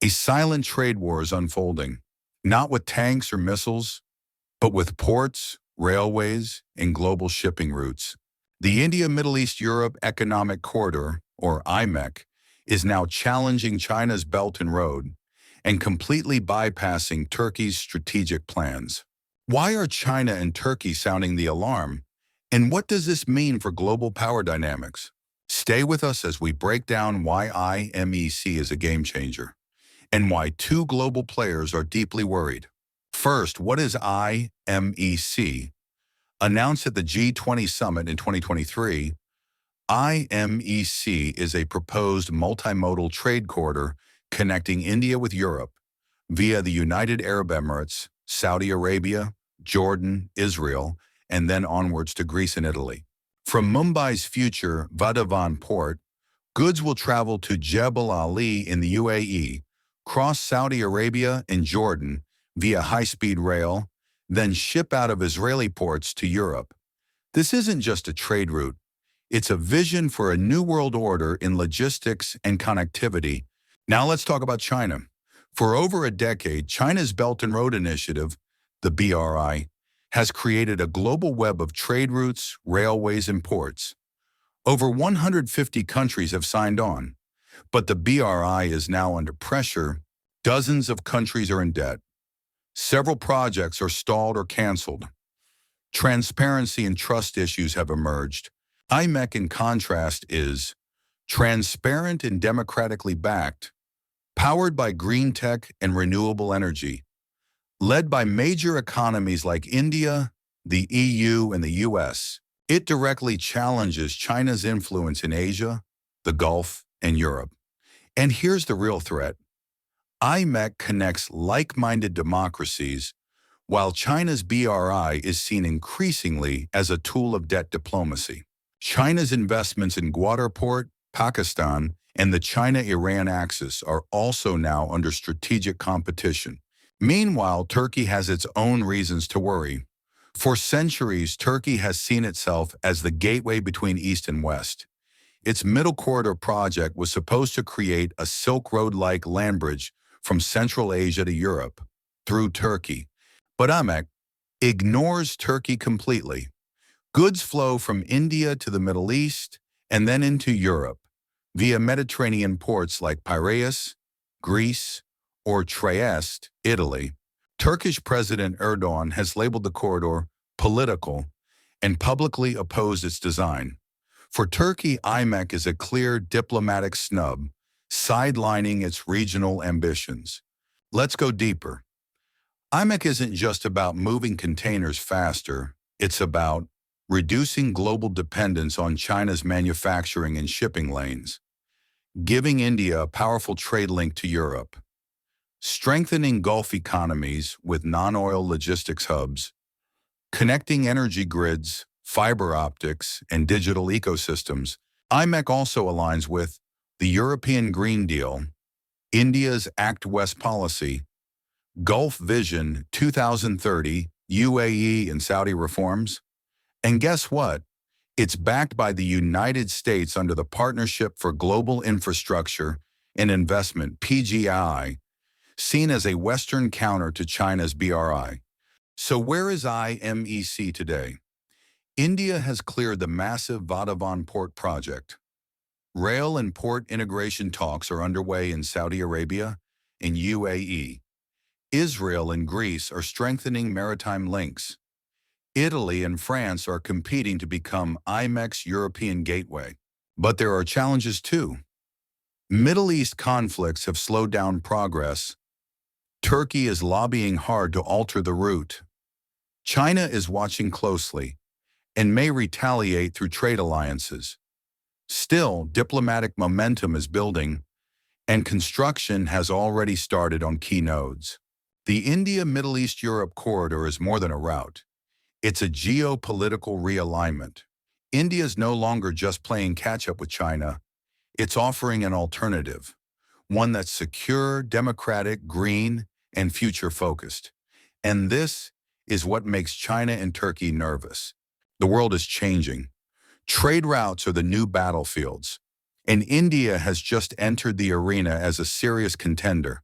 A silent trade war is unfolding, not with tanks or missiles, but with ports, railways, and global shipping routes. The India-Middle East-Europe Economic Corridor, or IMEC, is now challenging China's Belt and Road and completely bypassing Turkey's strategic plans. Why are China and Turkey sounding the alarm? And what does this mean for global power dynamics? Stay with us as we break down why IMEC is a game changer and why two global players are deeply worried. First, what is IMEC? Announced at the G20 summit in 2023, IMEC is a proposed multimodal trade corridor connecting India with Europe via the United Arab Emirates, Saudi Arabia, Jordan, Israel, and then onwards to Greece and Italy. From Mumbai's future Vadhavan port, goods will travel to Jebel Ali in the UAE, cross Saudi Arabia and Jordan via high-speed rail, then ship out of Israeli ports to Europe. This isn't just a trade route. It's a vision for a new world order in logistics and connectivity. Now let's talk about China. For over a decade, China's Belt and Road Initiative, the BRI, has created a global web of trade routes, railways, and ports. Over 150 countries have signed on, but the BRI is now under pressure. Dozens of countries are in debt. Several projects are stalled or canceled. Transparency and trust issues have emerged. IMEC, in contrast, is transparent and democratically backed, powered by green tech and renewable energy, led by major economies like India, the EU, and the US. It directly challenges China's influence in Asia, the Gulf, and Europe. And here's the real threat. IMEC connects like-minded democracies, while China's BRI is seen increasingly as a tool of debt diplomacy. China's investments in Gwadar Port, Pakistan, and the China-Iran axis are also now under strategic competition. Meanwhile, Turkey has its own reasons to worry. For centuries, Turkey has seen itself as the gateway between East and West. Its Middle Corridor project was supposed to create a Silk Road-like land bridge from Central Asia to Europe through Turkey. But IMEC ignores Turkey completely. Goods flow from India to the Middle East and then into Europe via Mediterranean ports like Piraeus, Greece, or Trieste, Italy. Turkish President Erdogan has labeled the corridor political and publicly opposed its design. For Turkey, IMEC is a clear diplomatic snub, sidelining its regional ambitions. Let's go deeper. IMEC isn't just about moving containers faster, it's about reducing global dependence on China's manufacturing and shipping lanes, giving India a powerful trade link to Europe, strengthening Gulf economies with non-oil logistics hubs, connecting energy grids, fiber optics, and digital ecosystems. IMEC also aligns with the European Green Deal, India's Act West policy, Gulf Vision 2030, UAE and Saudi reforms. And guess what? It's backed by the United States under the Partnership for Global Infrastructure and Investment, PGI, seen as a Western counter to China's BRI. So where is IMEC today? India has cleared the massive Vadhavan port project. Rail and port integration talks are underway in Saudi Arabia and UAE. Israel and Greece are strengthening maritime links. Italy and France are competing to become IMEC's European gateway. But there are challenges too. Middle East conflicts have slowed down progress. Turkey is lobbying hard to alter the route. China is watching closely and may retaliate through trade alliances. Still, diplomatic momentum is building, and construction has already started on key nodes. The India-Middle East-Europe corridor is more than a route. It's a geopolitical realignment. India is no longer just playing catch-up with China. It's offering an alternative, one that's secure, democratic, green, and future-focused. And this is what makes China and Turkey nervous. The world is changing. Trade routes are the new battlefields, and India has just entered the arena as a serious contender.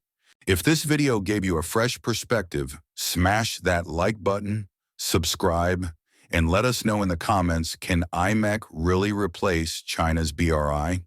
If this video gave you a fresh perspective, smash that like button, subscribe, and let us know in the comments, can IMEC really replace China's BRI?